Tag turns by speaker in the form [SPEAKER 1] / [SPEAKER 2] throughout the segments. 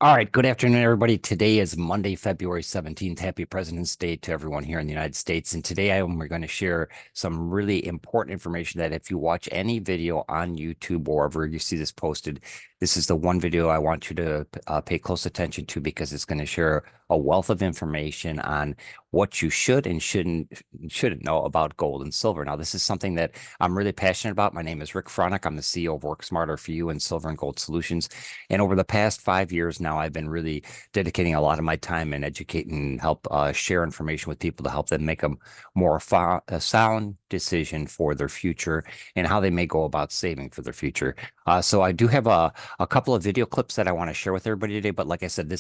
[SPEAKER 1] All right, good afternoon, everybody. Today is Monday, February 17th. Happy President's Day to everyone here in the United States. And today we're going to share some really important information that if you watch any video on YouTube or wherever you see this posted, this is the one video I want you to pay close attention to because it's going to share a wealth of information on what you should and shouldn't know about gold and silver. Now, this is something that I'm really passionate about. My name is Rick Fronick. I'm the CEO of Work Smarter for You and Silver and Gold Solutions. And over the past 5 years now, I've been really dedicating a lot of my time in educating and help share information with people to help them make a sound decision for their future and how they may go about saving for their future. So I do have a couple of video clips that I want to share with everybody today. But like I said,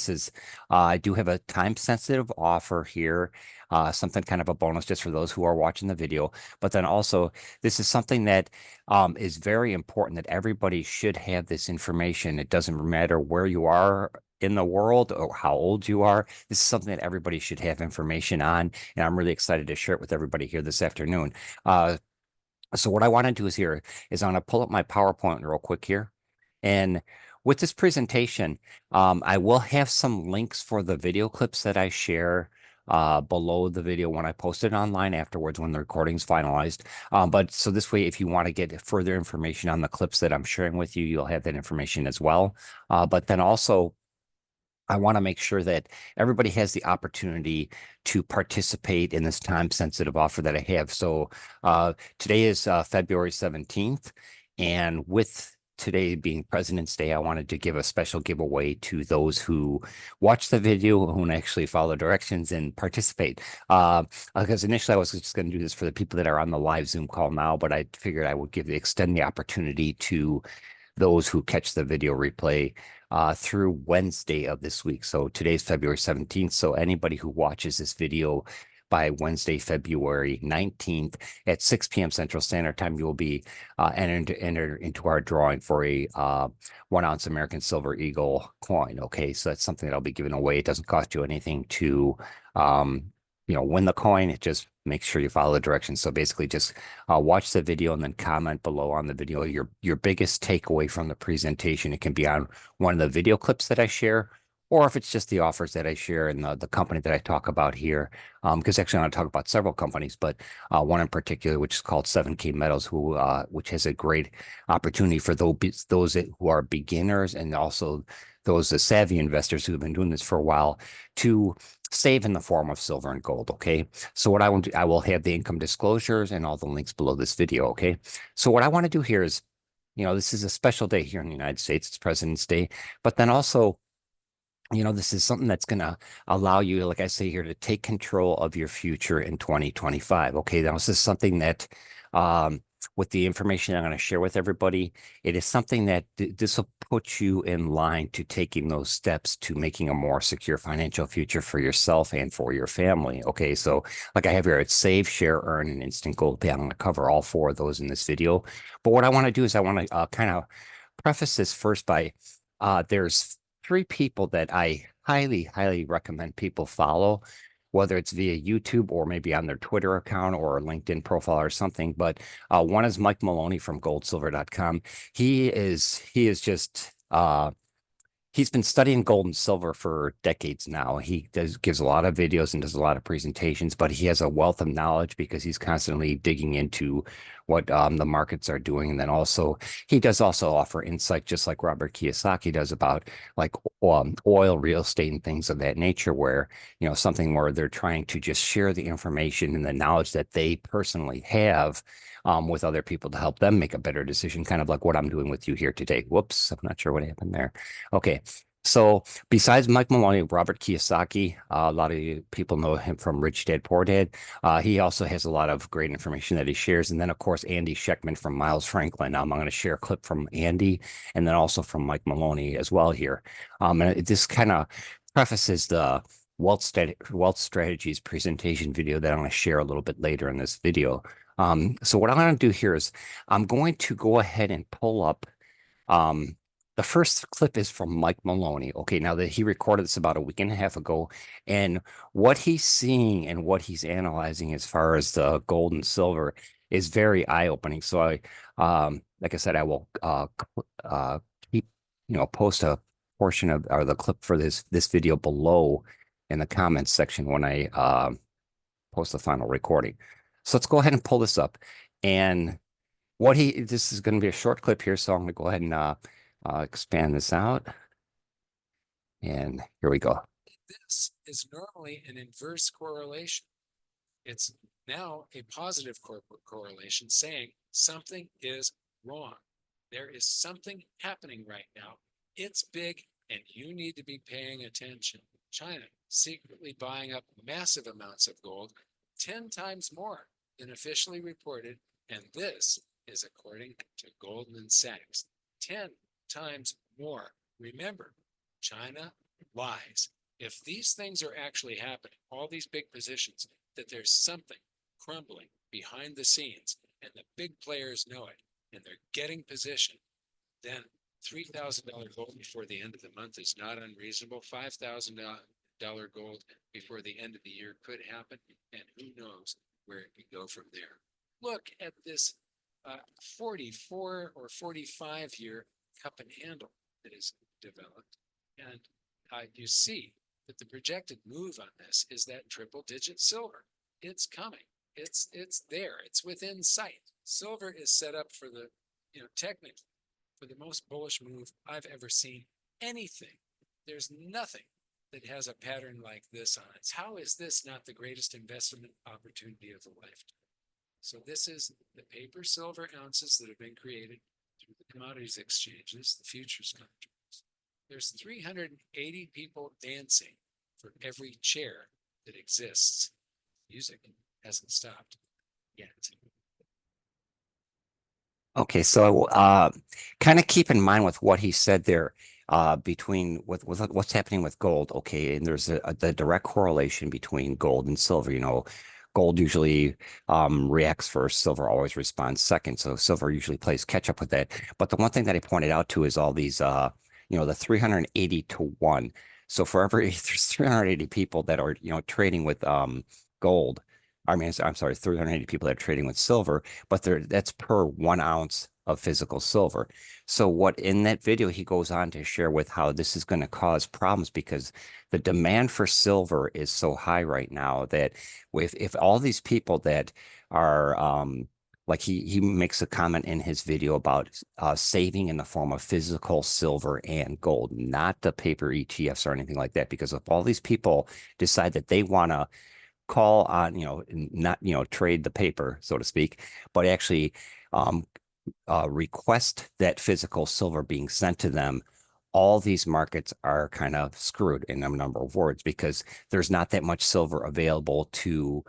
[SPEAKER 1] I do have a time sensitive offer here. Something kind of a bonus just for those who are watching the video. But then also, this is something that is very important that everybody should have this information. It doesn't matter where you are in the world or how old you are. This is something that everybody should have information on. And I'm really excited to share it with everybody here this afternoon. Uh, so what I want to do is I want to pull up my PowerPoint real quick here. And with this presentation, I will have some links for the video clips that I share below the video when I post it online afterwards when the recording's finalized. But so this way, if you want to get further information on the clips that I'm sharing with you, you'll have that information as well. But then also, I want to make sure that everybody has the opportunity to participate in this time sensitive offer that I have. So today is February 17th. And with today being President's Day, I wanted to give a special giveaway to those who watch the video, who actually follow directions and participate. Because initially I was just going to do this for the people that are on the live Zoom call now, but I figured I would extend the opportunity to those who catch the video replay through Wednesday of this week. So today's February 17th. So anybody who watches this video by Wednesday, February 19th at 6 p.m. Central Standard Time, you will be entered into our drawing for a 1 ounce American Silver Eagle coin. Okay, so that's something that I'll be giving away. It doesn't cost you anything to win the coin. It just makes sure you follow the directions. So basically just watch the video and then comment below on the video your biggest takeaway from the presentation. It can be on one of the video clips that I share, or if it's just the offers that I share and the company that I talk about here. Because actually I want to talk about several companies, but one in particular, which is called 7K Metals, which has a great opportunity for those who are beginners and also those savvy investors who have been doing this for a while to save in the form of silver and gold. Okay. So what I want to, I will have the income disclosures and all the links below this video. Okay. So what I want to do here is, this is a special day here in the United States. It's President's Day, but then also, this is something that's going to allow you, like I say here, to take control of your future in 2025. Okay. Now, this is something that, with the information I'm going to share with everybody, it is something that this will put you in line to taking those steps to making a more secure financial future for yourself and for your family. Okay. So, like I have here, it's save, share, earn, and instant gold pay. I'm going to cover all four of those in this video. But what I want to do is I want to kind of preface this first by there's three people that I highly, highly recommend people follow, whether it's via YouTube or maybe on their Twitter account or LinkedIn profile or something. But one is Mike Maloney from goldsilver.com. He is just he's been studying gold and silver for decades now. Gives a lot of videos and does a lot of presentations, but he has a wealth of knowledge because he's constantly digging into what the markets are doing. And then also he does also offer insight, just like Robert Kiyosaki does, about like oil, real estate, and things of that nature, where something where they're trying to just share the information and the knowledge that they personally have with other people to help them make a better decision, kind of like what I'm doing with you here today. Whoops, I'm not sure what happened there. Okay. So besides Mike Maloney, Robert Kiyosaki, a lot of you people know him from Rich Dad Poor Dad. He also has a lot of great information that he shares. And then, of course, Andy Scheckman from Miles Franklin. I'm going to share a clip from Andy and then also from Mike Maloney as well here. And this kind of prefaces the Wealth Strategies presentation video that I'm going to share a little bit later in this video. So what I'm going to do here is I'm going to go ahead and pull up the first clip is from Mike Maloney. Okay, now that he recorded this about a week and a half ago, and what he's seeing and what he's analyzing as far as the gold and silver is very eye-opening. So like I said, I will keep, post a portion of or the clip for this video below in the comments section when I post the final recording. So let's go ahead and pull this up. And this is going to be a short clip here, so I'm going to go ahead and expand this out. And here we go.
[SPEAKER 2] This is normally an inverse correlation. It's now a positive correlation saying something is wrong. There is something happening right now. It's big and you need to be paying attention. China secretly buying up massive amounts of gold, 10 times more than officially reported, and this is according to Goldman Sachs. 10 times more. Remember, China lies. If these things are actually happening, all these big positions, that there's something crumbling behind the scenes and the big players know it and they're getting positioned, then $3,000 gold before the end of the month is not unreasonable. $5,000 gold before the end of the year could happen, and who knows where it could go from there. Look at this 44 or 45 year cup and handle that is developed, and you see that the projected move on this is that triple digit silver. It's coming. It's there. It's within sight. Silver is set up for the, technically, for the most bullish move I've ever seen. Anything. There's nothing that has a pattern like this on it. How is this not the greatest investment opportunity of the lifetime? So this is the paper silver ounces that have been created through the commodities exchanges, the futures contracts. There's 380 people dancing for every chair that exists. Music hasn't stopped yet.
[SPEAKER 1] Okay, so kind of keep in mind with what he said there, between with what's happening with gold. Okay, and there's the direct correlation between gold and silver. Gold usually reacts first, silver always responds second. So silver usually plays catch up with that. But the one thing that I pointed out to is all these the 380 to 1. So for every there's 380 people that are trading with gold. I mean, I'm sorry, 380 people that are trading with silver, but that's per 1 ounce of physical silver. So what in that video he goes on to share with how this is going to cause problems because the demand for silver is so high right now that if all these people that are like he makes a comment in his video about saving in the form of physical silver and gold, not the paper ETFs or anything like that, because if all these people decide that they want to call on, not, trade the paper, so to speak, but actually request that physical silver being sent to them, all these markets are kind of screwed in a number of words because there's not that much silver available to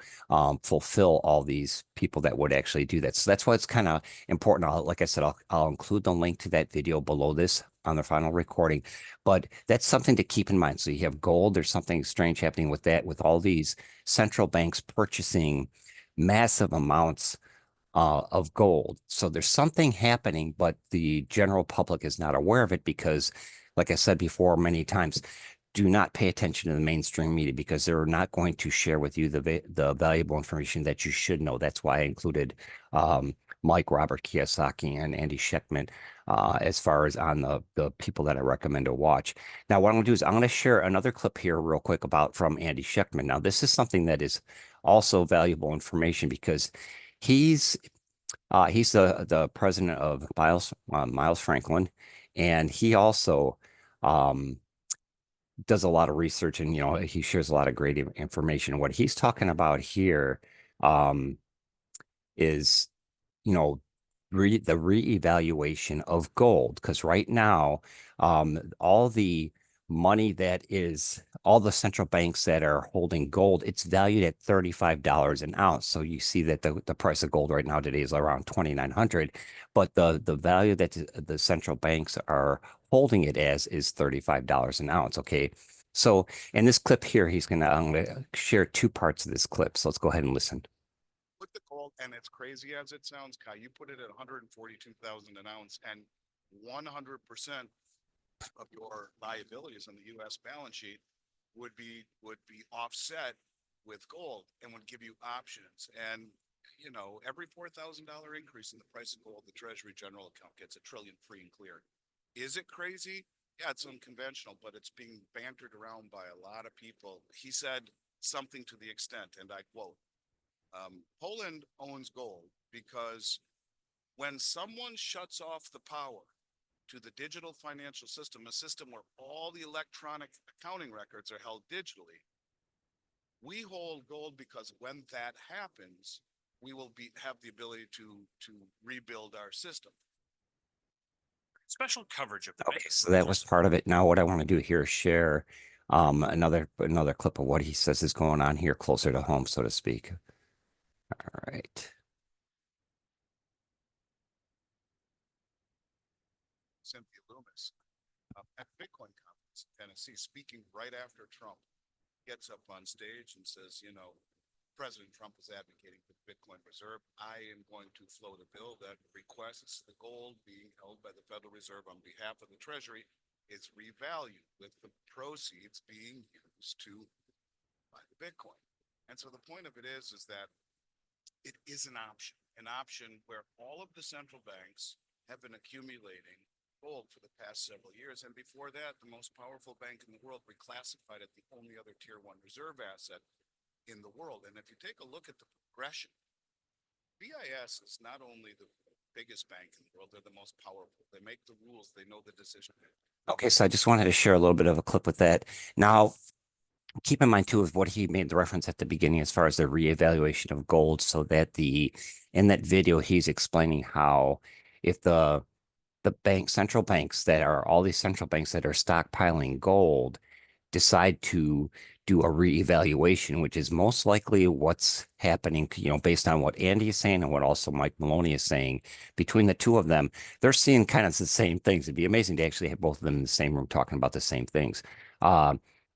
[SPEAKER 1] fulfill all these people that would actually do that. So that's why it's kind of important. Like I said, I'll include the link to that video below this on the final recording, but that's something to keep in mind. So you have gold, there's something strange happening with that, with all these central banks purchasing massive amounts of gold. So there's something happening, but the general public is not aware of it because, like I said before many times, do not pay attention to the mainstream media because they're not going to share with you the valuable information that you should know. That's why I included Mike, Robert Kiyosaki, and Andy Schectman as far as on the people that I recommend to watch. Now, what I'm going to do is I'm going to share another clip here real quick from Andy Schectman. Now, this is something that is also valuable information because he's the president of Miles Franklin, and he also does a lot of research, and he shares a lot of great information. What he's talking about here is you know the reevaluation of gold, because right now all the money that is all the central banks that are holding gold, it's valued at $35 an ounce. So you see that the price of gold right now today is around 2,900, but the value that the central banks are holding it as is $35 an ounce. Okay, so in this clip here, I'm gonna share two parts of this clip, so let's go ahead and listen.
[SPEAKER 3] With the gold, and it's crazy as it sounds, Kai, you put it at 142,000 an ounce, and 100% of your liabilities on the U.S. balance sheet would be offset with gold and would give you options. And every $4,000 increase in the price of gold, the Treasury General account gets $1 trillion free and clear. Is it crazy? Yeah, it's unconventional, but it's being bantered around by a lot of people. He said something to the extent, and I quote, Poland owns gold because when someone shuts off the power to the digital financial system, a system where all the electronic accounting records are held digitally, we hold gold because when that happens, we will have the ability to rebuild our system.
[SPEAKER 4] Special coverage of the
[SPEAKER 1] Okay, so that was part of it. Now what I want to do here is share another clip of what he says is going on here closer to home, so to speak. All right.
[SPEAKER 3] Cynthia Loomis at Bitcoin conference in Tennessee, speaking right after Trump gets up on stage and says, you know, President Trump is advocating for the Bitcoin Reserve. I am going to float a bill that requests the gold being held by the Federal Reserve on behalf of the Treasury is revalued, with the proceeds being used to buy the Bitcoin. And so the point of it is that it is an option where all of the central banks have been accumulating gold for the past several years. And before that, the most powerful bank in the world reclassified it the only other tier one reserve asset in the world. And if you take a look at the progression, BIS is not only the biggest bank in the world, they're the most powerful. They make the rules, they know the decision.
[SPEAKER 1] Okay, so I just wanted to share a little bit of a clip with that. Now, keep in mind too of what he made the reference at the beginning as far as the reevaluation of gold, so that in that video he's explaining how if the central banks that are all these central banks that are stockpiling gold decide to do a reevaluation, which is most likely what's happening, you know, based on what Andy is saying and what also Mike Maloney is saying. Between the two of them, they're seeing kind of the same things. It'd be amazing to actually have both of them in the same room talking about the same things.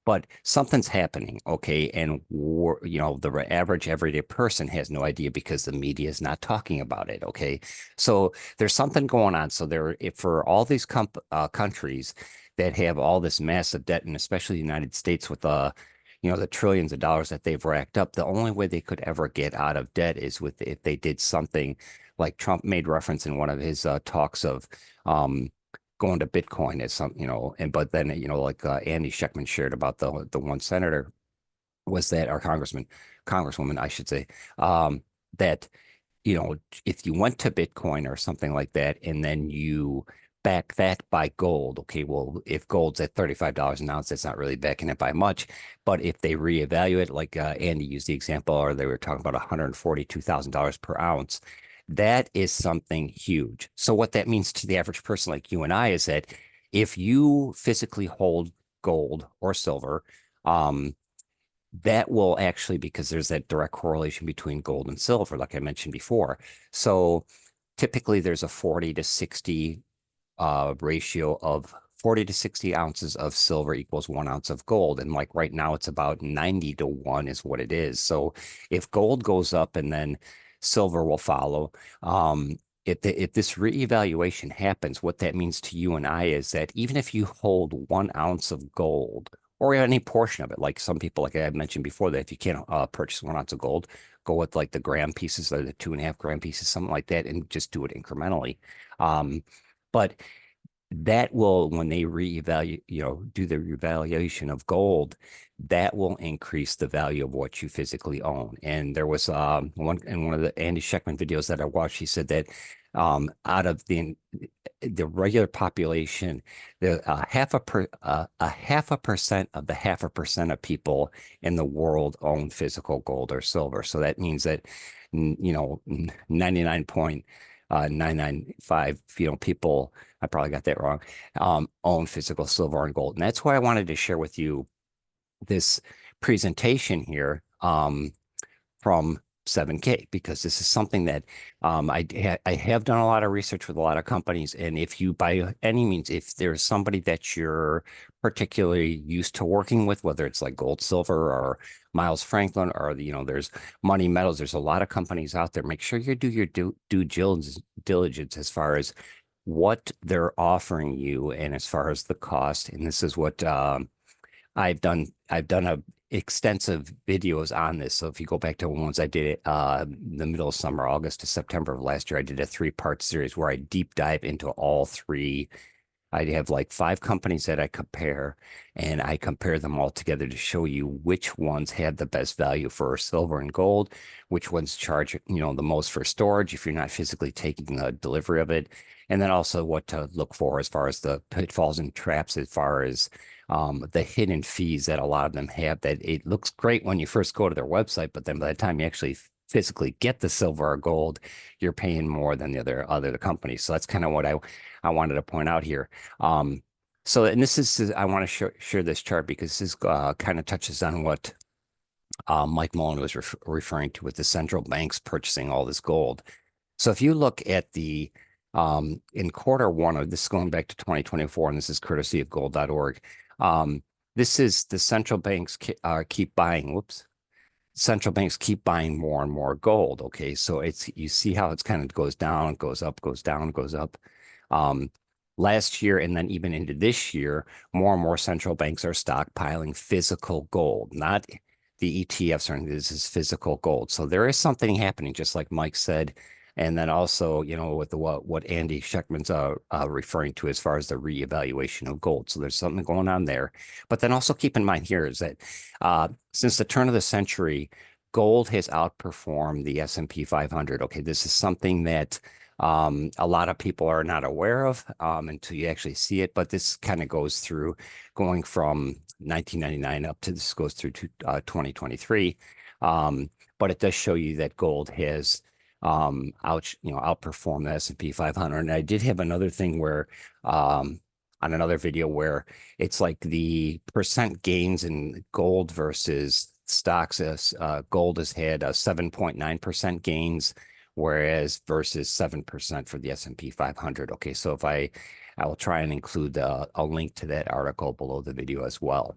[SPEAKER 1] But something's happening, okay? And you know, the average everyday person has no idea because the media is not talking about it, okay? So there's something going on. So for all these countries that have all this massive debt, and especially the United States with you know, the trillions of dollars that they've racked up, the only way they could ever get out of debt is if they did something like Trump made reference in one of his talks of going to Bitcoin as some, you know, but then, you know, like Andy Schechtman shared about the one senator was that, or congresswoman, I should say, that, you know, if you went to Bitcoin or something like that, and then you back that by gold, okay, well, if gold's at $35 an ounce, that's not really backing it by much. But if they reevaluate, like Andy used the example, or they were talking about $142,000 per ounce, that is something huge. So what that means to the average person like you and I is that if you physically hold gold or silver, that will actually, because there's that direct correlation between gold and silver, like I mentioned before. So typically there's a 40 to 60 ratio of 40 to 60 ounces of silver equals 1 ounce of gold. And like right now, it's about 90 to 1 is what it is. So if gold goes up and then silver will follow, if this reevaluation happens, what that means to you and I is that even if you hold 1 ounce of gold or any portion of it, like some people, like I mentioned before, that if you can't purchase 1 ounce of gold, go with like the gram pieces or the 2.5 gram pieces, something like that, and just do it incrementally. But that will, when they reevaluate, you know, do the revaluation of gold, that will increase the value of what you physically own. And there was one of the Andy Schechtman videos that I watched, he said that out of the regular population, the half a percent of the 0.5% of people in the world own physical gold or silver. So that means that, you know, 99.995, you know, people, I probably got that wrong, own physical silver and gold. And that's why I wanted to share with you this presentation here from 7K, because this is something that I have done a lot of research with a lot of companies. And if you, by any means, if there's somebody that you're particularly used to working with, whether it's like Gold, Silver, or Miles Franklin, or you know, there's Money Metals, there's a lot of companies out there. Make sure you do your due diligence as far as what they're offering you and as far as the cost. And this is what I've done extensive videos on this. So if you go back to ones I did it the middle of summer, August to September of last year, I did a 3-part series where I deep dive into all 3 I have like 5 companies that I compare, and I compare them all together to show you which ones have the best value for silver and gold, which ones charge, the most for storage if you're not physically taking the delivery of it, and then also what to look for as far as the pitfalls and traps, as far as the hidden fees that a lot of them have. That it looks great when you first go to their website, but then by the time you actually physically get the silver or gold, you're paying more than the other companies. So that's kind of what I wanted to point out here. So, and this is, I want to share this chart because this kind of touches on what Mike Mullen was referring to with the central banks purchasing all this gold. So if you look at the, in quarter 1 of this, going back to 2024, and this is courtesy of gold.org, this is the central banks keep buying, central banks keep buying more and more gold. Okay, so you see how it's kind of goes down, goes up, goes down, goes up. Last year and then even into this year, more and more central banks are stockpiling physical gold, not the ETFs or anything. This is physical gold. So there is something happening, just like Mike said. And then also, with what Andy Scheckman's referring to as far as the reevaluation of gold. So there's something going on there. But then also keep in mind here is that since the turn of the century, gold has outperformed the S&P 500. Okay, this is something that a lot of people are not aware of until you actually see it. But this kind of goes through going from 1999 up to this goes through to 2023. But it does show you that gold has outperformed the S&P 500. And I did have another thing where on another video where it's like the percent gains in gold versus stocks. Gold has had a 7.9% gains, whereas versus 7% for the S&P 500. Okay, so if I will try and include a link to that article below the video as well.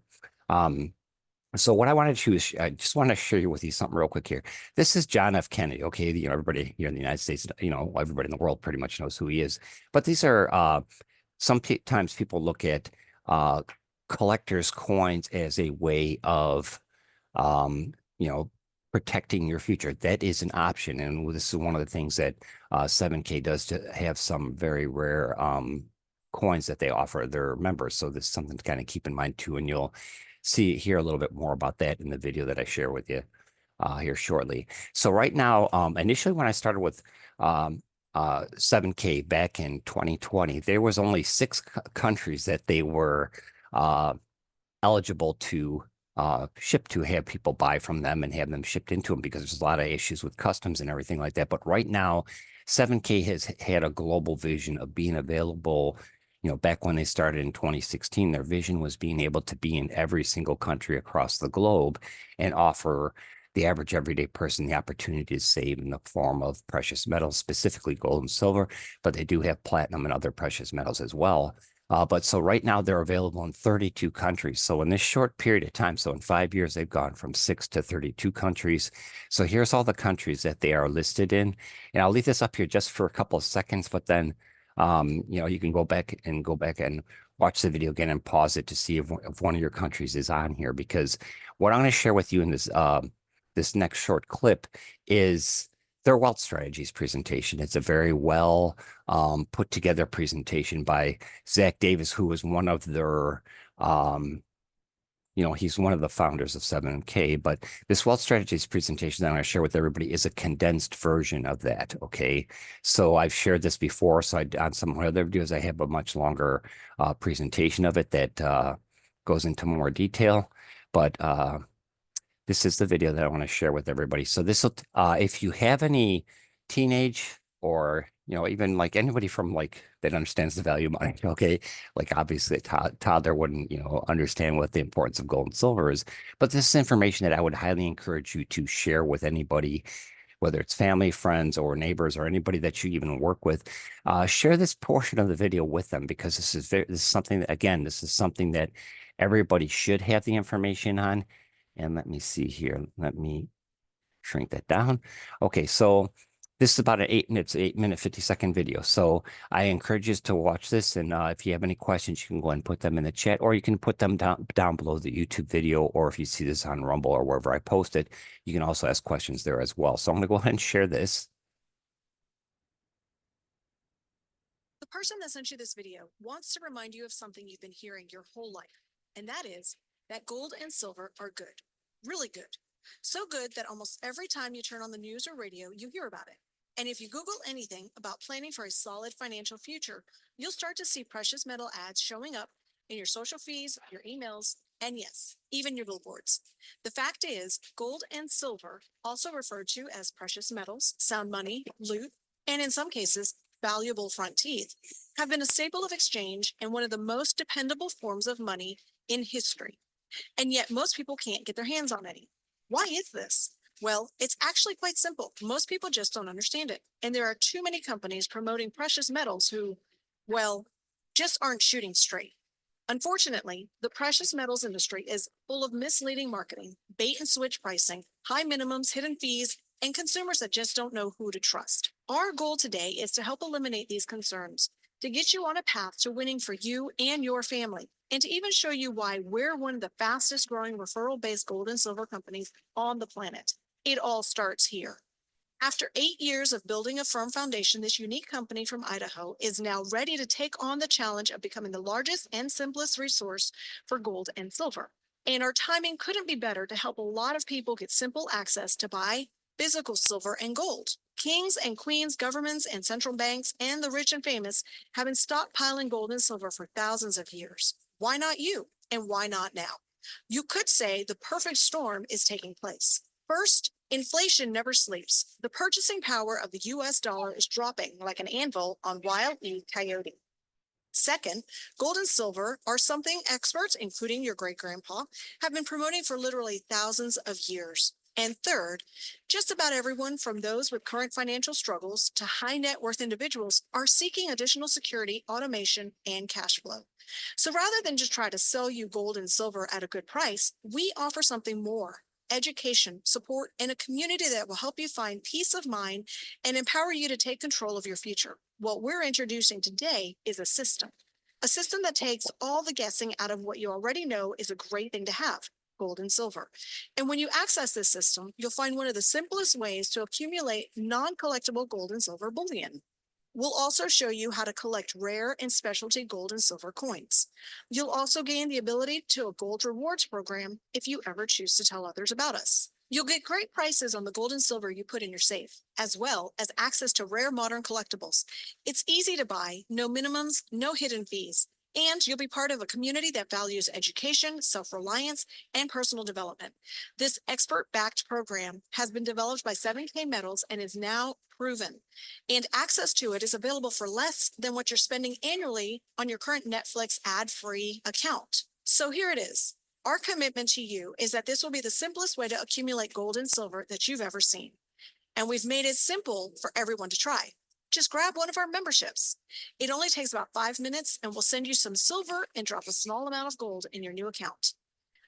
[SPEAKER 1] So what I wanted to do is I just want to share with you something real quick here. This is John F. Kennedy. Okay, everybody here in the United States, everybody in the world pretty much knows who he is. But these are sometimes people look at collectors' coins as a way of protecting your future. That is an option, and this is one of the things that 7K does, to have some very rare coins that they offer their members. So this is something to kind of keep in mind too, and you'll hear a little bit more about that in the video that I share with you here shortly. So right now, initially when I started with 7K back in 2020, there was only 6 countries that they were eligible to ship to, have people buy from them and have them shipped into them, because there's a lot of issues with customs and everything like that. But right now, 7K has had a global vision of being available. Back when they started in 2016, their vision was being able to be in every single country across the globe and offer the average everyday person the opportunity to save in the form of precious metals, specifically gold and silver, but they do have platinum and other precious metals as well. But so right now they're available in 32 countries. So in this short period of time, so in 5 years, they've gone from 6 to 32 countries. So here's all the countries that they are listed in. And I'll leave this up here just for a couple of seconds, but then you can go back and watch the video again and pause it to see if one of your countries is on here, because what I'm going to share with you in this this next short clip is their wealth strategies presentation. It's a very well put together presentation by Zach Davis, who was one of their he's one of the founders of 7K, but this wealth strategies presentation that I'm going to share with everybody is a condensed version of that. Okay. So I've shared this before. So on some other videos, I have a much longer presentation of it that goes into more detail, but this is the video that I want to share with everybody. So this will, if you have any teenage or, even like anybody from that understands the value of money, okay, like obviously a toddler wouldn't, understand what the importance of gold and silver is, but this is information that I would highly encourage you to share with anybody, whether it's family, friends, or neighbors, or anybody that you even work with. Share this portion of the video with them, because this is something that, again, this is something that everybody should have the information on. And let me see here. Let me shrink that down. Okay, so this is about an 8-minute, 50-second video. So I encourage you to watch this. And if you have any questions, you can go ahead and put them in the chat, or you can put them down below the YouTube video. Or if you see this on Rumble or wherever I post it, you can also ask questions there as well. So I'm going to go ahead and share this.
[SPEAKER 4] person that sent you this video wants to remind you of something you've been hearing your whole life, and that is that gold and silver are good, really good. So good that almost every time you turn on the news or radio, you hear about it. And if you Google anything about planning for a solid financial future, you'll start to see precious metal ads showing up in your social feeds, your emails, and yes, even your billboards. The fact is, gold and silver, also referred to as precious metals, sound money, loot, and in some cases, valuable front teeth, have been a staple of exchange and one of the most dependable forms of money in history. And yet most people can't get their hands on any. Why is this? Well, it's actually quite simple. Most people just don't understand it. And there are too many companies promoting precious metals who, well, just aren't shooting straight. Unfortunately, the precious metals industry is full of misleading marketing, bait and switch pricing, high minimums, hidden fees, and consumers that just don't know who to trust. Our goal today is to help eliminate these concerns, to get you on a path to winning for you and your family, and to even show you why we're one of the fastest growing referral-based gold and silver companies on the planet. It all starts here. After 8 years of building a firm foundation, this unique company from Idaho is now ready to take on the challenge of becoming the largest and simplest resource for gold and silver. And our timing couldn't be better to help a lot of people get simple access to buy physical silver and gold. Kings and queens, governments and central banks, and the rich and famous have been stockpiling gold and silver for thousands of years. Why not you? And why not now? You could say the perfect storm is taking place. First, inflation never sleeps. The purchasing power of the US dollar is dropping like an anvil on Wild E. Coyote. Second, gold and silver are something experts, including your great-grandpa, have been promoting for literally thousands of years. And third, just about everyone from those with current financial struggles to high net worth individuals are seeking additional security, automation, and cash flow. So rather than just try to sell you gold and silver at a good price, we offer something more: education, support, and a community that will help you find peace of mind and empower you to take control of your future. What we're introducing today is a system that takes all the guessing out of what you already know is a great thing to have: gold and silver. And when you access this system, you'll find one of the simplest ways to accumulate non-collectible gold and silver bullion. We'll also show you how to collect rare and specialty gold and silver coins. You'll also gain the ability to a gold rewards program if you ever choose to tell others about us. You'll get great prices on the gold and silver you put in your safe, as well as access to rare modern collectibles. It's easy to buy, no minimums, no hidden fees, and you'll be part of a community that values education, self-reliance, and personal development. This expert-backed program has been developed by 7K Metals and is now proven, and access to it is available for less than what you're spending annually on your current Netflix ad-free account. So here it is. Our commitment to you is that this will be the simplest way to accumulate gold and silver that you've ever seen. And we've made it simple for everyone to try. Just grab one of our memberships. It only takes about 5 minutes, and we'll send you some silver and drop a small amount of gold in your new account.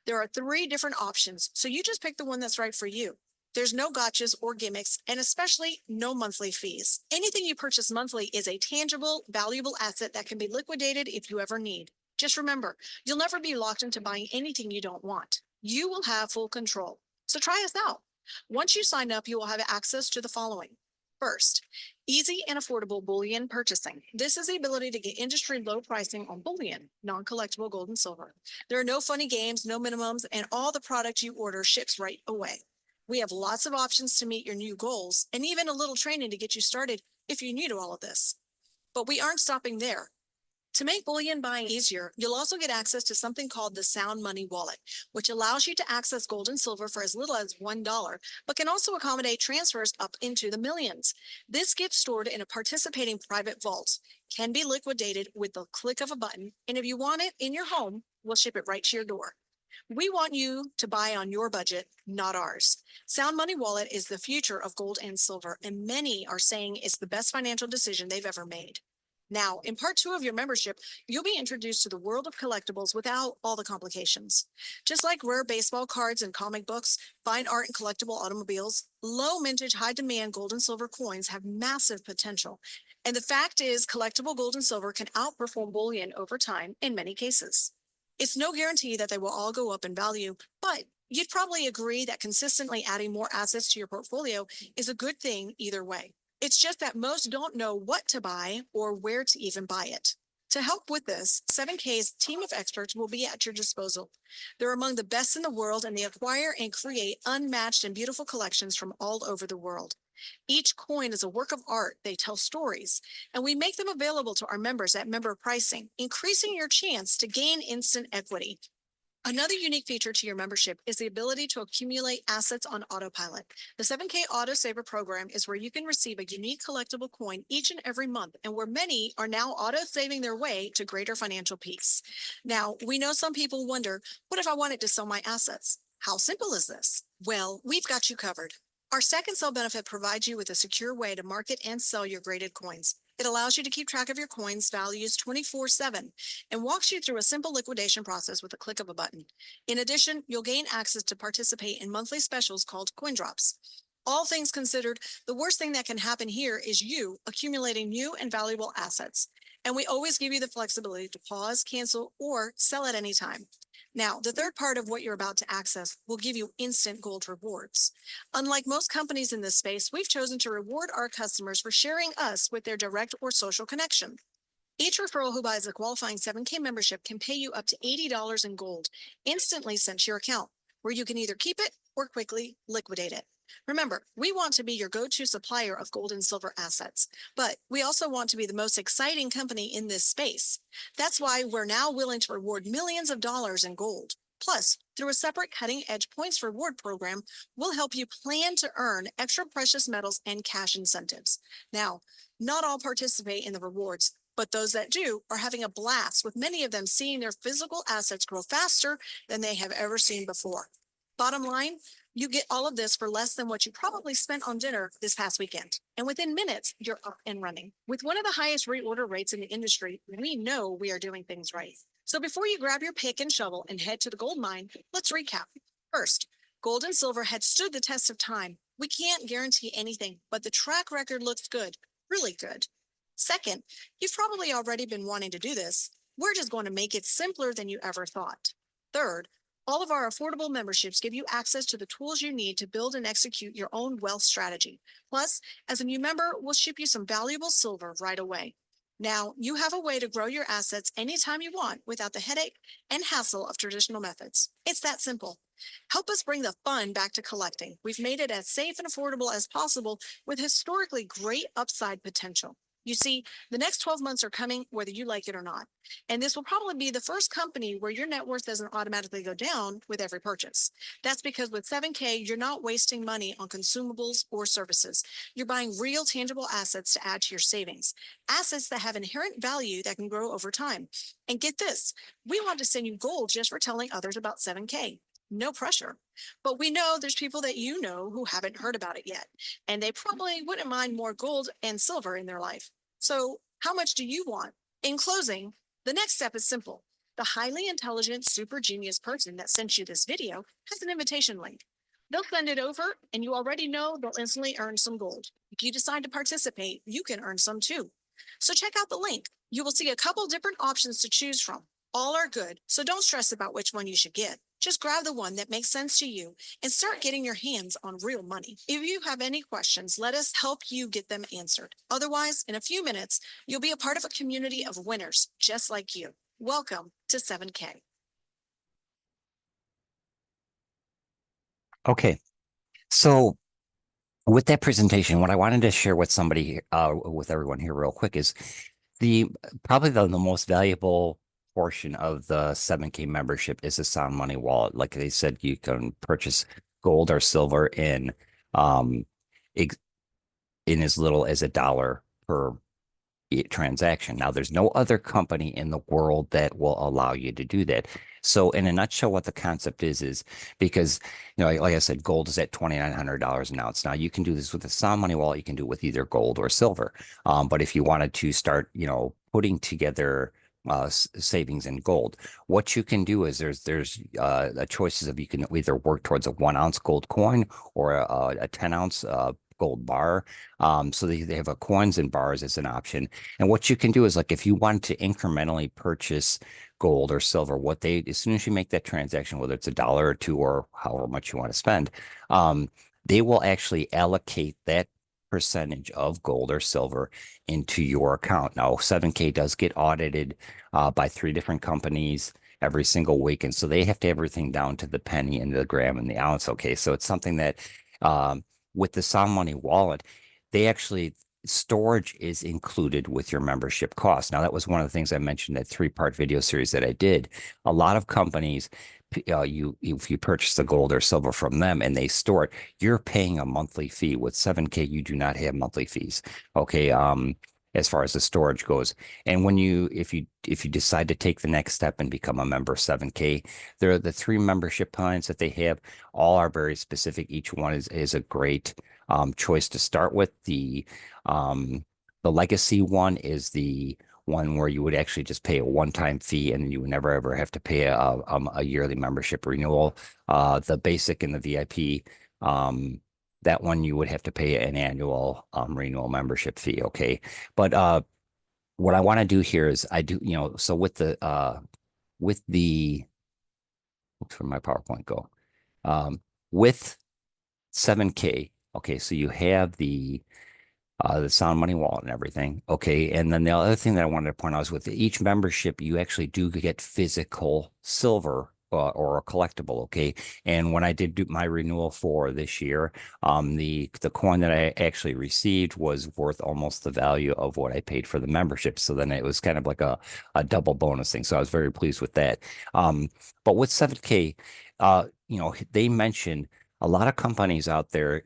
[SPEAKER 4] There are 3 different options, so you just pick the one that's right for you. There's no gotchas or gimmicks, and especially no monthly fees. Anything you purchase monthly is a tangible, valuable asset that can be liquidated if you ever need. Just remember, you'll never be locked into buying anything you don't want. You will have full control. So try us out. Once you sign up, you will have access to the following. First, easy and affordable bullion purchasing. This is the ability to get industry low pricing on bullion, non-collectible gold and silver. There are no funny games, no minimums, and all the product you order ships right away. We have lots of options to meet your new goals, and even a little training to get you started if you're new to all of this. But we aren't stopping there. To make bullion buying easier, you'll also get access to something called the Sound Money Wallet, which allows you to access gold and silver for as little as $1, but can also accommodate transfers up into the millions. This gets stored in a participating private vault, can be liquidated with the click of a button, and if you want it in your home, we'll ship it right to your door. We want you to buy on your budget, not ours. Sound Money Wallet is the future of gold and silver, and many are saying it's the best financial decision they've ever made. Now, in part 2 of your membership, you'll be introduced to the world of collectibles without all the complications. Just like rare baseball cards and comic books, fine art and collectible automobiles, low mintage, high demand gold and silver coins have massive potential. And the fact is, collectible gold and silver can outperform bullion over time in many cases. It's no guarantee that they will all go up in value, but you'd probably agree that consistently adding more assets to your portfolio is a good thing either way. It's just that most don't know what to buy or where to even buy it. To help with this, 7K's team of experts will be at your disposal. They're among the best in the world, and they acquire and create unmatched and beautiful collections from all over the world. Each coin is a work of art. They tell stories, and we make them available to our members at member pricing, increasing your chance to gain instant equity. Another unique feature to your membership is the ability to accumulate assets on autopilot. The 7K Auto Saver program is where you can receive a unique collectible coin each and every month, and where many are now auto saving their way to greater financial peace. Now, we know some people wonder, what if I wanted to sell my assets? How simple is this? Well, we've got you covered. Our Stack and Sell benefit provides you with a secure way to market and sell your graded coins. It allows you to keep track of your coins' values 24/7 and walks you through a simple liquidation process with a click of a button. In addition, you'll gain access to participate in monthly specials called coin drops. All things considered, the worst thing that can happen here is you accumulating new and valuable assets. And we always give you the flexibility to pause, cancel, or sell at any time. Now, the third part of what you're about to access will give you instant gold rewards. Unlike most companies in this space, we've chosen to reward our customers for sharing us with their direct or social connection. Each referral who buys a qualifying 7K membership can pay you up to $80 in gold instantly sent to your account, where you can either keep it or quickly liquidate it. Remember, we want to be your go-to supplier of gold and silver assets, but we also want to be the most exciting company in this space. That's why we're now willing to reward millions of dollars in gold. Plus, through a separate cutting-edge points reward program, we'll help you plan to earn extra precious metals and cash incentives. Now, not all participate in the rewards, but those that do are having a blast, with many of them seeing their physical assets grow faster than they have ever seen before. Bottom line, you get all of this for less than what you probably spent on dinner this past weekend. And within minutes, you're up and running. With one of the highest reorder rates in the industry, we know we are doing things right. So before you grab your pick and shovel and head to the gold mine, let's recap. First, gold and silver had stood the test of time. We can't guarantee anything, but the track record looks good, really good. Second, you've probably already been wanting to do this. We're just going to make it simpler than you ever thought. Third, all of our affordable memberships give you access to the tools you need to build and execute your own wealth strategy. Plus, as a new member, we'll ship you some valuable silver right away. Now, you have a way to grow your assets anytime you want without the headache and hassle of traditional methods. It's that simple. Help us bring the fun back to collecting. We've made it as safe and affordable as possible with historically great upside potential. You see, the next 12 months are coming whether you like it or not. And this will probably be the first company where your net worth doesn't automatically go down with every purchase. That's because with 7K, you're not wasting money on consumables or services. You're buying real tangible assets to add to your savings, assets that have inherent value that can grow over time. And get this, we want to send you gold just for telling others about 7K. No pressure. But we know there's people that you know who haven't heard about it yet, and they probably wouldn't mind more gold and silver in their life. So how much do you want? In closing, the next step is simple. The highly intelligent, super genius person that sent you this video has an invitation link. They'll send it over, and you already know they'll instantly earn some gold. If you decide to participate, you can earn some too. So check out the link. You will see a couple different options to choose from. All are good, so don't stress about which one you should get. Just grab the one that makes sense to you and start getting your hands on real money. If you have any questions, let us help you get them answered. Otherwise, in a few minutes, you'll be a part of a community of winners just like you. Welcome to 7K.
[SPEAKER 1] Okay, so with that presentation, what I wanted to share with somebody, with everyone here real quick is probably the most valuable portion of the 7K membership is a sound money wallet. Like they said, you can purchase gold or silver in as little as $1 per transaction. Now, there's no other company in the world that will allow you to do that. So in a nutshell, what the concept is because, like I said, gold is at $2,900 an ounce. Now, you can do this with a sound money wallet. You can do it with either gold or silver. But if you wanted to start, putting together savings in gold, what you can do is there's choices of, you can either work towards a 1 ounce gold coin or a 10 ounce gold bar. So they have a coins and bars as an option. And what you can do is, like, if you want to incrementally purchase gold or silver, as soon as you make that transaction, whether it's $1 or $2 or however much you want to spend, they will actually allocate that percentage of gold or silver into your account. Now, 7K does get audited by 3 different companies every single week. And so they have to have everything down to the penny and the gram and the ounce. Okay. So it's something that with the Sound Money wallet, they actually storage is included with your membership cost. Now, that was one of the things I mentioned, that 3-part video series that I did. A lot of companies, if you purchase the gold or silver from them and they store it, you're paying a monthly fee. With 7K, you do not have monthly fees. Okay. As far as the storage goes. And when if you decide to take the next step and become a member of 7K, there are the 3 membership plans that they have. All are very specific. Each one is a great choice to start with. The legacy one is the one where you would actually just pay a one-time fee and you would never ever have to pay a yearly membership renewal. The basic and the VIP, that one you would have to pay an annual renewal membership fee. Okay. But what I want to do here is so with the where my PowerPoint go? With 7K, okay, so you have the Sound Money wallet and everything. Okay. And then the other thing that I wanted to point out is with each membership, you actually do get physical silver or a collectible. Okay. And when I did do my renewal for this year, the coin that I actually received was worth almost the value of what I paid for the membership. So then it was kind of like a double bonus thing. So I was very pleased with that. But with 7K, they mentioned a lot of companies out there,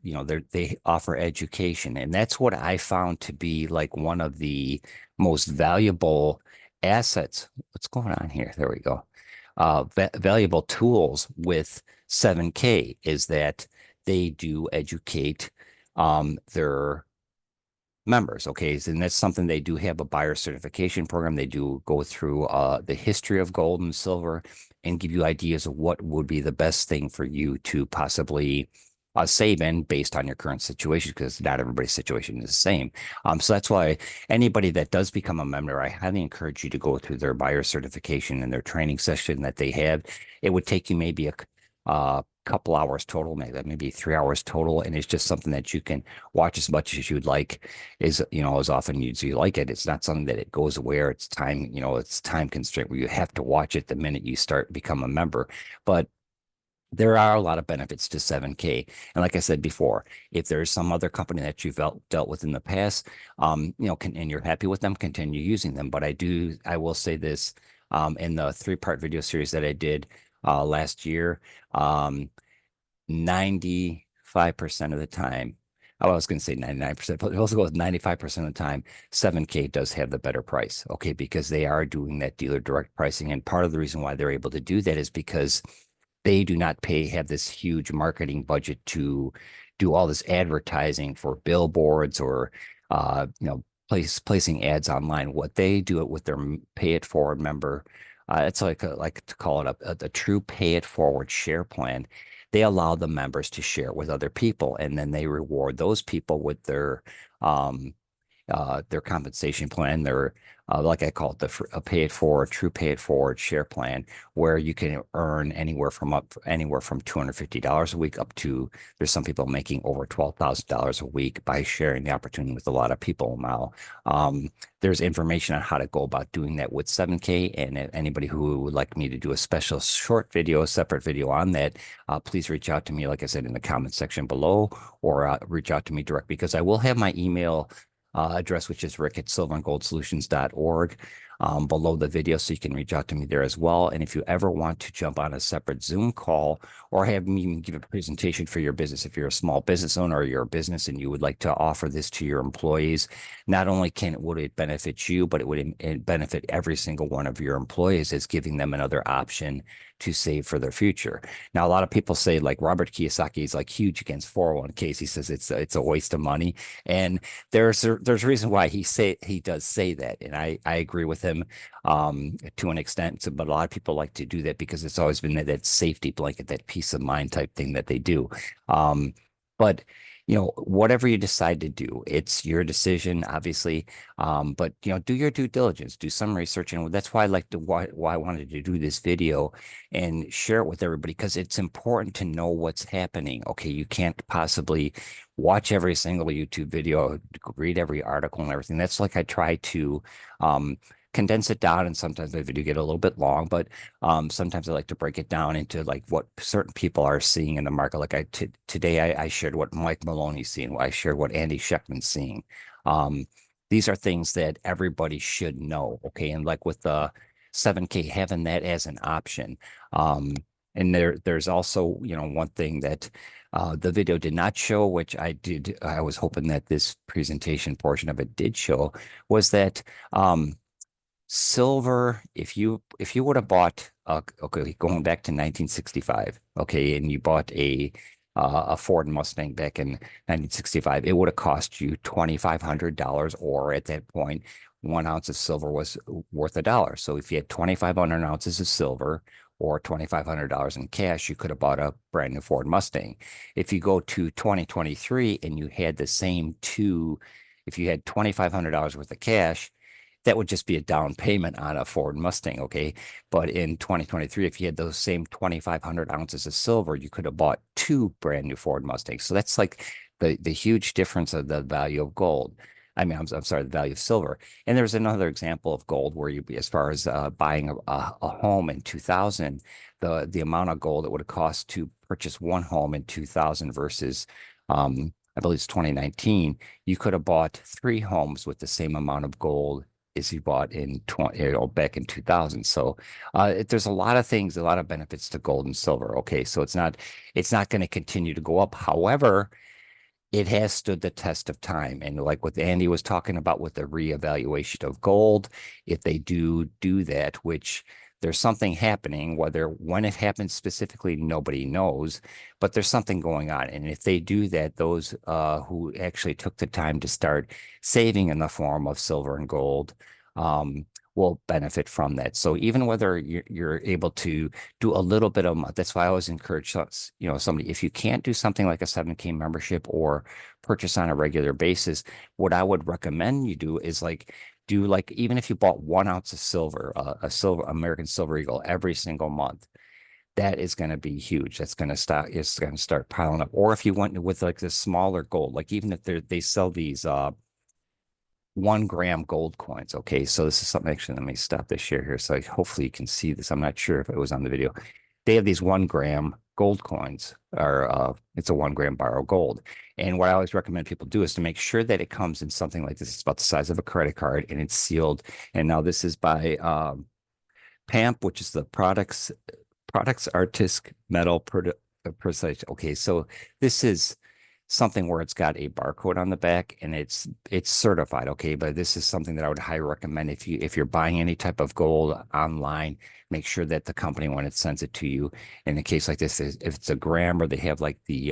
[SPEAKER 1] they offer education, and that's what I found to be like one of the most valuable assets. What's going on here? There we go. Valuable tools with 7K is that they do educate their members. Okay. And that's something they do have a buyer certification program. They do go through the history of gold and silver and give you ideas of what would be the best thing for you to possibly save in based on your current situation, because not everybody's situation is the same. So that's why anybody that does become a member, I highly encourage you to go through their buyer certification and their training session that they have. It would take you maybe a couple hours total, maybe 3 hours total. And it's just something that you can watch as much as you'd like, as often as you like it. It's not something that it goes away. It's time, it's time constraint where you have to watch it the minute you become a member. But there are a lot of benefits to 7K. And like I said before, if there's some other company that you've dealt with in the past, and you're happy with them, continue using them. But I will say this, in the 3-part video series that I did last year, 95% of the time, I was going to say 99%, but it also goes 95% of the time, 7K does have the better price. Okay. Because they are doing that dealer direct pricing. And part of the reason why they're able to do that is because they do not have this huge marketing budget to do all this advertising for billboards or, placing ads online. What they do it with their pay it forward member. It's like to call it a true pay it forward share plan. They allow the members to share with other people, and then they reward those people with their compensation plan, like I call it, a pay it forward, true pay it forward share plan, where you can earn anywhere from $250 a week up to, there's some people making over $12,000 a week by sharing the opportunity with a lot of people. Now, there's information on how to go about doing that with 7K. And if anybody who would like me to do a special separate video on that, please reach out to me, like I said, in the comment section below, or reach out to me direct, because I will have my email address, which is rick@silverandgoldsolutions.org, below the video. So you can reach out to me there as well. And if you ever want to jump on a separate Zoom call or have me give a presentation for your business, if you're a small business owner or you're a business and you would like to offer this to your employees, not only would it benefit you, but it would benefit every single one of your employees, as giving them another option to save for their future. Now, a lot of people say, like Robert Kiyosaki is like huge against 401ks. He says it's a waste of money. And there's a reason why he does say that. And I agree with him to an extent. But a lot of people like to do that because it's always been that safety blanket, that peace of mind type thing that they do. But whatever you decide to do, it's your decision, obviously. But do your due diligence, do some research, and that's why why I wanted to do this video and share it with everybody, because it's important to know what's happening. Okay, you can't possibly watch every single YouTube video, read every article and everything. That's like I try to condense it down, and sometimes the video get a little bit long, but sometimes I like to break it down into like what certain people are seeing in the market. Like today I shared what Mike Maloney's seeing. I shared what Andy Schechtman's seeing. These are things that everybody should know. Okay, and like with the 7K, having that as an option. And there's also one thing that the video did not show, which I was hoping that this presentation portion of it did show, was that silver, if you would have bought okay, going back to 1965, okay, and you bought a Ford Mustang back in 1965, it would have cost you $2,500, or at that point 1 ounce of silver was worth $1. So if you had 2,500 ounces of silver or $2,500 in cash, you could have bought a brand new Ford Mustang. If you go to 2023 and you had the same if you had $2,500 worth of cash, that would just be a down payment on a Ford Mustang, okay? But in 2023, if you had those same 2,500 ounces of silver, you could have bought 2 brand new Ford Mustangs. So that's like the huge difference of the value of gold. I mean, I'm sorry, the value of silver. And there's another example of gold where you, as far as buying a home in 2000, the amount of gold it would have cost to purchase one home in 2000 versus I believe it's 2019, you could have bought 3 homes with the same amount of gold as you bought in back in 2000. So there's a lot of things, a lot of benefits to gold and silver. Okay, so it's not going to continue to go up. However, it has stood the test of time. And like what Andy was talking about with the reevaluation of gold, if they do that, which there's something happening, when it happens specifically, nobody knows, but there's something going on. And if they do that, those who actually took the time to start saving in the form of silver and gold will benefit from that. So even whether you're able to do a little bit of, that's why I always encourage, somebody, if you can't do something like a 7K membership or purchase on a regular basis, what I would recommend you do is even if you bought 1 ounce of silver, American Silver Eagle every single month, that is going to be huge. That's going to start piling up. Or if you went with like the smaller gold, like even if they sell these 1 gram gold coins. Okay, so this is something, actually, let me stop the share here. So hopefully you can see this. I'm not sure if it was on the video. They have these 1 gram gold coins, or it's a 1 gram bar of gold. And what I always recommend people do is to make sure that it comes in something like this. It's about the size of a credit card and it's sealed. And now this is by PAMP, which is the Products Artisk Metal Precise. Okay, so this is something where it's got a barcode on the back and it's certified. Okay, but this is something that I would highly recommend if you're buying any type of gold online, make sure that the company, when it sends it to you, in a case like this, if it's a gram, or they have like the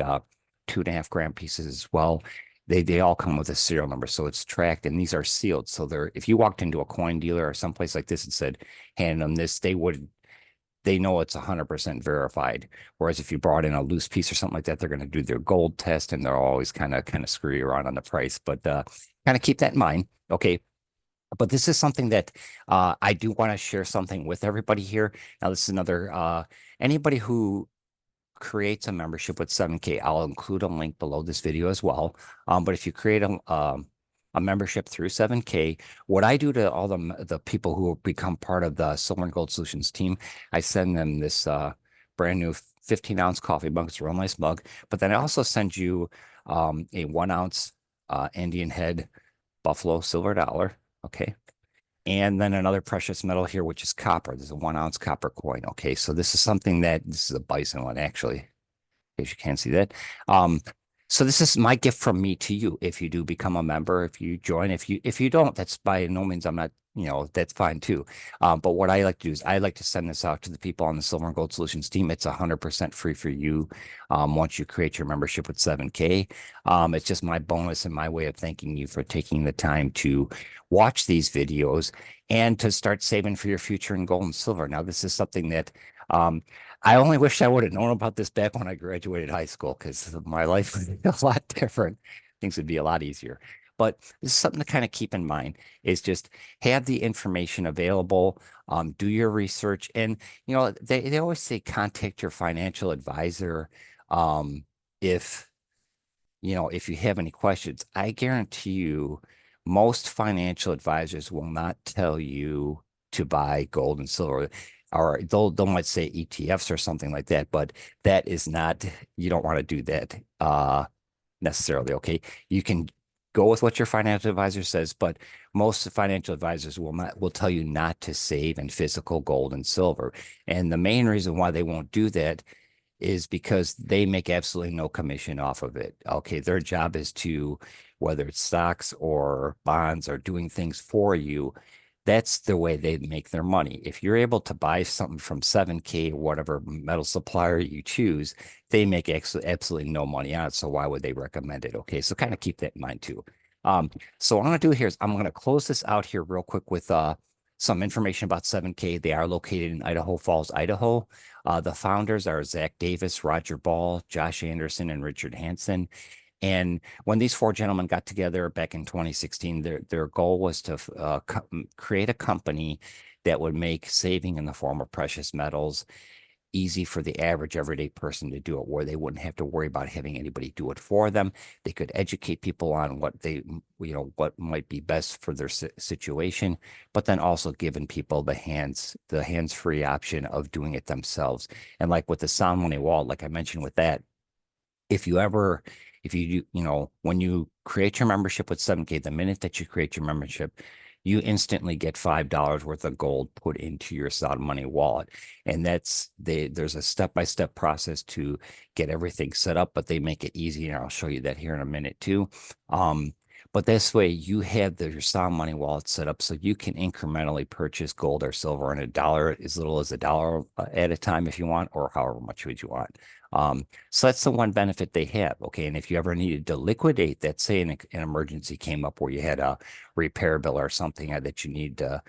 [SPEAKER 1] 2.5 gram pieces as well, they all come with a serial number, so it's tracked, and these are sealed. So if you walked into a coin dealer or someplace like this and said, hand them this, they know it's 100% verified. Whereas if you brought in a loose piece or something like that, they're going to do their gold test, and they're always kind of screw you around on the price. But kind of keep that in mind. Okay. But this is something that I do want to share something with everybody here. Now, this is another, anybody who creates a membership with 7K, I'll include a link below this video as well. But if you create a membership through 7K, what I do to all the people who become part of the Silver and Gold Solutions team, I send them this brand new 15-ounce coffee mug. It's a real nice mug. But then I also send you a 1 ounce Indian head buffalo silver dollar. Okay. And then another precious metal here, which is copper. There's a 1 ounce copper coin. Okay. So this is something this is a bison one, actually, in case you can't see that. So this is my gift from me to you. If you do become a member, if you join, if you don't, that's by no means, I'm not, that's fine too. But what I like to do is I like to send this out to the people on the Silver and Gold Solutions team. It's 100% free for you once you create your membership with 7K. It's just my bonus and my way of thanking you for taking the time to watch these videos and to start saving for your future in gold and silver. Now, this is something that I only wish I would have known about this back when I graduated high school, because my life would be a lot different. Things would be a lot easier. But this is something to kind of keep in mind, is just have the information available, do your research. And, they always say contact your financial advisor. If, if you have any questions, I guarantee you most financial advisors will not tell you to buy gold and silver, or they'll might say ETFs or something like that, but that is not, you don't want to do that necessarily. Okay. You can go with what your financial advisor says, but most financial advisors will tell you not to save in physical gold and silver. And the main reason why they won't do that is because they make absolutely no commission off of it. Okay, their job is to, whether it's stocks or bonds or doing things for you, that's the way they make their money. If you're able to buy something from 7K or whatever metal supplier you choose, they make absolutely no money on it. So why would they recommend it? Okay, so kind of keep that in mind too. So what I'm going to do here is I'm going to close this out here real quick with some information about 7K. They are located in Idaho Falls, Idaho. The founders are Zach Davis, Roger Ball, Josh Anderson, and Richard Hansen. And when these four gentlemen got together back in 2016, their goal was to create a company that would make saving in the form of precious metals easy for the average everyday person to do it, where they wouldn't have to worry about having anybody do it for them. They could educate people on what what might be best for their situation, but then also giving people the hands-free option of doing it themselves. And like with the Sound Money Wallet, like I mentioned with that, if you do, when you create your membership with 7K, the minute that you create your membership, you instantly get $5 worth of gold put into your Sound Money wallet. And there's a step-by-step process to get everything set up, but they make it easy. And I'll show you that here in a minute too. But this way you have your Sound Money wallet set up so you can incrementally purchase gold or silver in as little as $1 at a time if you want, or however much would you want. So that's the one benefit they have. Okay. And if you ever needed to liquidate that, say an emergency came up where you had a repair bill or something that you need to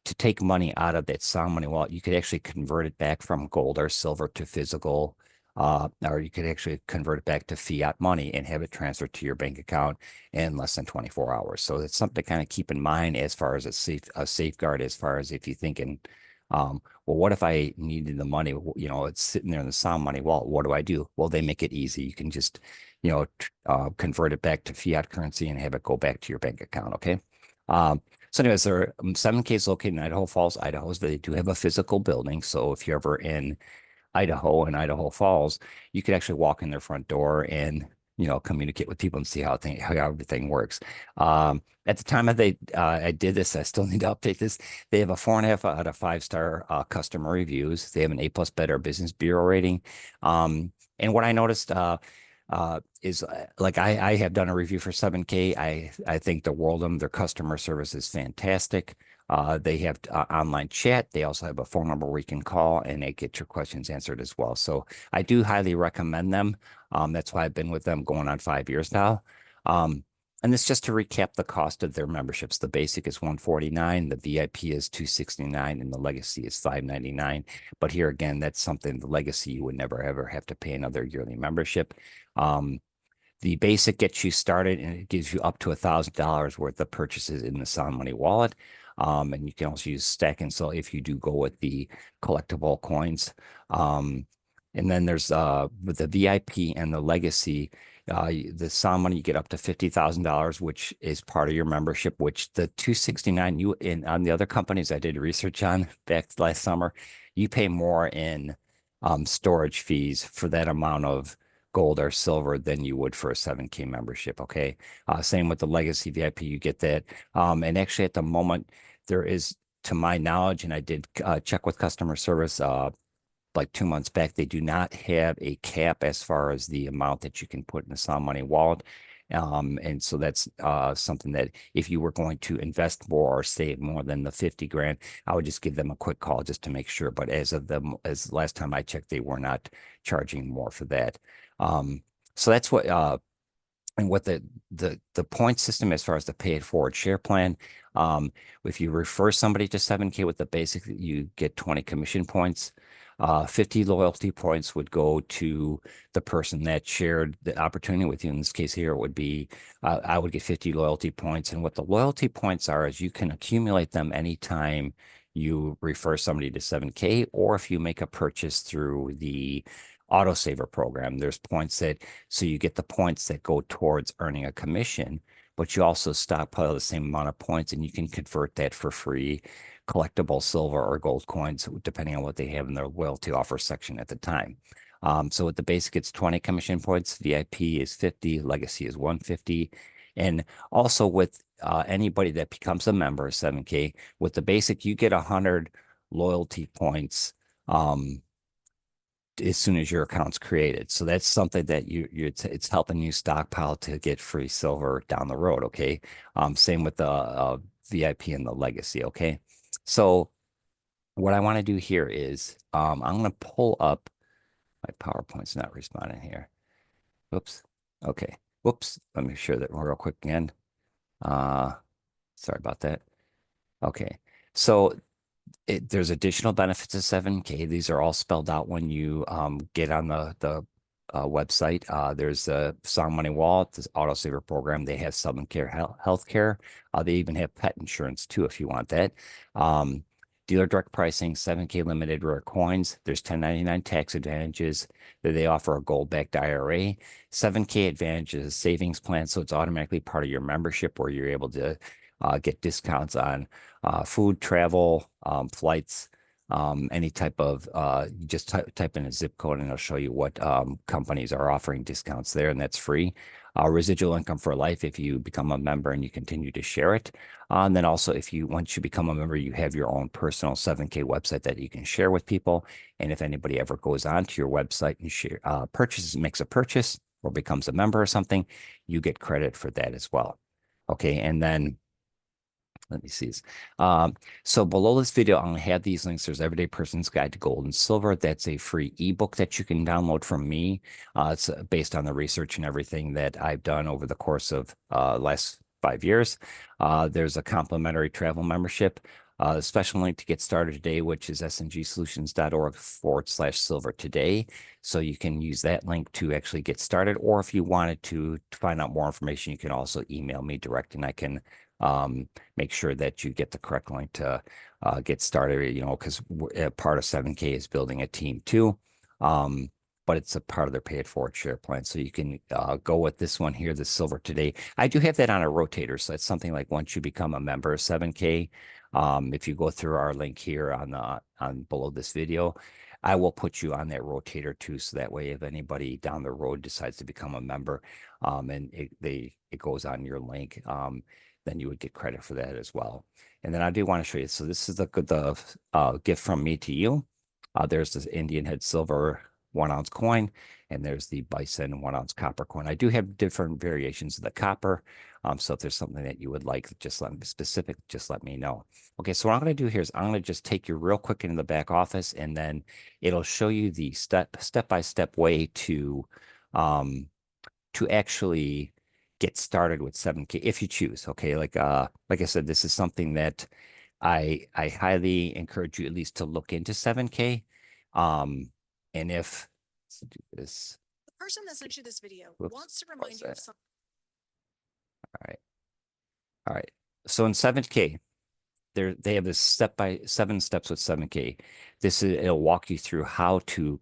[SPEAKER 1] take money out of that Sound Money wallet, you could actually convert it back from gold or silver to physical, or you could actually convert it back to fiat money and have it transferred to your bank account in less than 24 hours. So it's something to kind of keep in mind as far as a safeguard, as far as if you're thinking, well, what if I needed the money? It's sitting there in the Sound Money wallet. What do I do? Well, they make it easy. You can just, convert it back to fiat currency and have it go back to your bank account. Okay. So anyways, 7K is located in Idaho Falls, Idaho. They do have a physical building. So if you're ever in Idaho and Idaho Falls, you could actually walk in their front door and communicate with people and see how everything works. At the time I did this, I still need to update this. They have a 4.5 out of 5-star customer reviews. They have an A+ Better Business Bureau rating. And what I noticed is like I have done a review for 7K. I think the world of them. Their customer service is fantastic. They have online chat. They also have a phone number where you can call and they get your questions answered as well. So I do highly recommend them. That's why I've been with them going on 5 years now. And this just to recap the cost of their memberships. The basic is $149, the VIP is $269, and the legacy is $599. But here again, that's something, the legacy, you would never ever have to pay another yearly membership. The basic gets you started and it gives you up to $1,000 worth of purchases in the Sound Money wallet. And you can also use stack and sell if you do go with the collectible coins. And then there's with the VIP and the legacy, the Sound Money, you get up to $50,000, which is part of your membership, which the $269 on the other companies I did research on back last summer, you pay more in storage fees for that amount of gold or silver than you would for a 7K membership. Okay. Same with the legacy VIP, you get that. And actually at the moment there is, to my knowledge, and I did check with customer service like 2 months back, they do not have a cap as far as the amount that you can put in the Sound Money wallet. And so that's something that if you were going to invest more or save more than the 50 grand, I would just give them a quick call just to make sure. But as last time I checked, they were not charging more for that. So that's what and what the point system as far as the pay it forward share plan. If you refer somebody to 7K with the basic, you get 20 commission points. 50 loyalty points would go to the person that shared the opportunity with you. In this case here, it would be, I would get 50 loyalty points. And what the loyalty points are is you can accumulate them anytime you refer somebody to 7K, or if you make a purchase through the autosaver program, there's points that, so you get the points that go towards earning a commission, but you also stockpile the same amount of points and you can convert that for free collectible silver or gold coins, depending on what they have in their loyalty offer section at the time. So with the basic, it's 20 commission points, VIP is 50, legacy is 150. And also with anybody that becomes a member of 7K, with the basic, you get 100 loyalty points as soon as your account's created. So that's something that it's helping you stockpile to get free silver down the road. Okay. Same with the VIP and the legacy. Okay. So what I want to do here is I'm going to pull up my PowerPoint's not responding here. Whoops. Okay. Whoops. Let me share that real quick again. Sorry about that. Okay. So there's additional benefits of 7K. These are all spelled out when you get on the website. There's a Sound Money Wallet, this autosaver program. They have 7K healthcare. They even have pet insurance too, if you want that. Dealer direct pricing, 7K limited rare coins. There's 1099 tax advantages. They offer a gold-backed IRA. 7K advantages savings plan, so it's automatically part of your membership where you're able to get discounts on food, travel, flights, any type of, just type in a zip code and it'll show you what companies are offering discounts there, and that's free. Residual income for life if you become a member and you continue to share it. And then also once you become a member, you have your own personal 7K website that you can share with people. And if anybody ever goes onto your website and makes a purchase or becomes a member or something, you get credit for that as well. Okay, and then let me see this. So below this video, I'm going to have these links. There's Everyday Person's Guide to Gold and Silver. That's a free ebook that you can download from me. It's based on the research and everything that I've done over the course of last 5 years. There's a complimentary travel membership. A special link to get started today, which is sngsolutions.org/silver today. So you can use that link to actually get started. Or if you wanted to find out more information, you can also email me direct and I can make sure that you get the correct link to get started, because part of 7K is building a team too. But it's a part of their pay it forward share plan. So you can go with this one here, the silver today. I do have that on a rotator. So it's something like once you become a member of 7K, if you go through our link here on below this video, I will put you on that rotator too. So that way, if anybody down the road decides to become a member and it goes on your link, then you would get credit for that as well. And then I do want to show you. So this is the gift from me to you. There's this Indian head silver 1 ounce coin, and there's the bison 1 ounce copper coin. I do have different variations of the copper. So if there's something that you would like, just let me know. Okay, so what I'm going to do here is I'm going to just take you real quick into the back office, and then it'll show you the step-by-step way to actually get started with 7K if you choose. Okay, like I said, this is something that I highly encourage you at least to look into 7K. And let's do this.
[SPEAKER 4] The person that sent you this video
[SPEAKER 1] Whoops,
[SPEAKER 4] wants to remind you of something.
[SPEAKER 1] All right. So in 7K, they have this 7 steps with 7K. It'll walk you through how to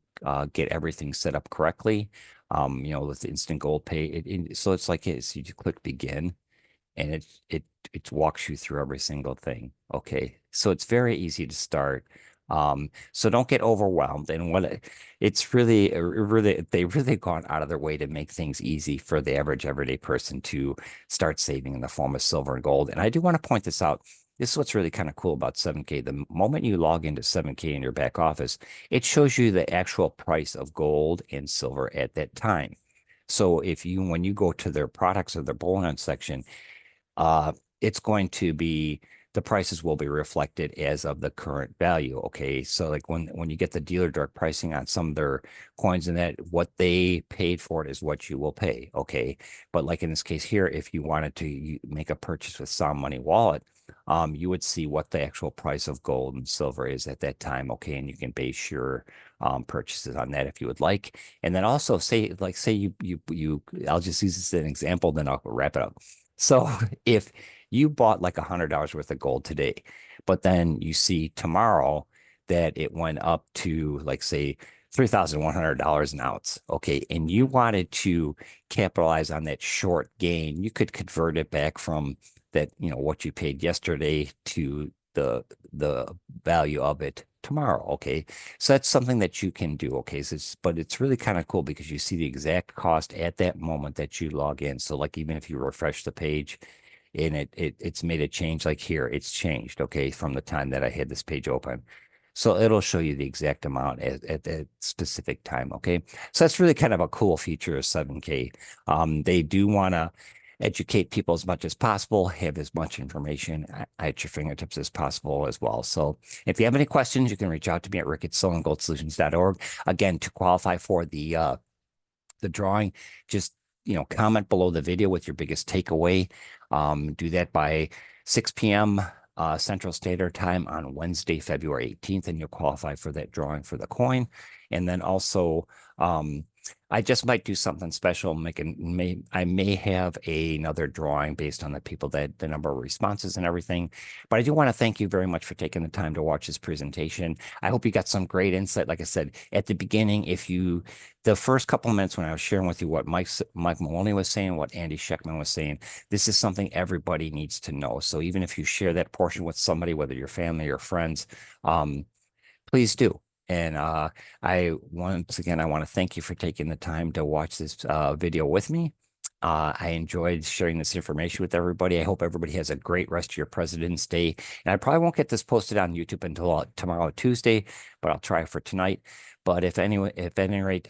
[SPEAKER 1] get everything set up correctly. With instant gold pay. So it's like so you click begin, and it walks you through every single thing. Okay, so it's very easy to start. So don't get overwhelmed. And it's really they've really gone out of their way to make things easy for the average everyday person to start saving in the form of silver and gold. And I do want to point this out. This is what's really kind of cool about 7K. The moment you log into 7K in your back office, it shows you the actual price of gold and silver at that time. So when you go to their products or their bullion section, it's going to be, the prices will be reflected as of the current value. Okay, so like when you get the dealer direct pricing on some of their coins, and that what they paid for it is what you will pay. Okay, but like in this case here, if you wanted to make a purchase with Sound Money Wallet, you would see what the actual price of gold and silver is at that time. Okay. And you can base your purchases on that if you would like. And then also say I'll just use this as an example, then I'll wrap it up. So if you bought like $100 worth of gold today, but then you see tomorrow that it went up to like say $3,100 an ounce. Okay. And you wanted to capitalize on that short gain, you could convert it back from that, what you paid yesterday to the value of it tomorrow. Okay. So that's something that you can do. Okay. So but it's really kind of cool because you see the exact cost at that moment that you log in. So like, even if you refresh the page and it's made a change, like here, it's changed. Okay. From the time that I had this page open. So it'll show you the exact amount at that specific time. Okay. So that's really kind of a cool feature of 7K. They do want to educate people as much as possible, have as much information at your fingertips as possible as well. So if you have any questions, you can reach out to me at ricketsilverandgoldsolutions.org. Again, to qualify for the drawing, just comment below the video with your biggest takeaway. Do that by 6 p.m. Central Standard Time on Wednesday, February 18th, and you'll qualify for that drawing for the coin. And then also, I just might do something special. I may have another drawing based on the number of responses and everything. But I do want to thank you very much for taking the time to watch this presentation. I hope you got some great insight. Like I said at the beginning, the first couple of minutes when I was sharing with you what Mike Maloney was saying, what Andy Scheckman was saying, this is something everybody needs to know. So even if you share that portion with somebody, whether your family or friends, please do. And once again, I want to thank you for taking the time to watch this video with me. I enjoyed sharing this information with everybody. I hope everybody has a great rest of your President's Day. And I probably won't get this posted on YouTube until tomorrow, Tuesday, but I'll try for tonight. But if any rate,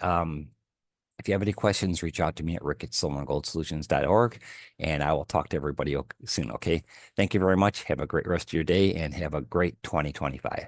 [SPEAKER 1] if you have any questions, reach out to me at ricketsilverandgoldsolutions.org, and I will talk to everybody soon. Okay. Thank you very much. Have a great rest of your day and have a great 2025.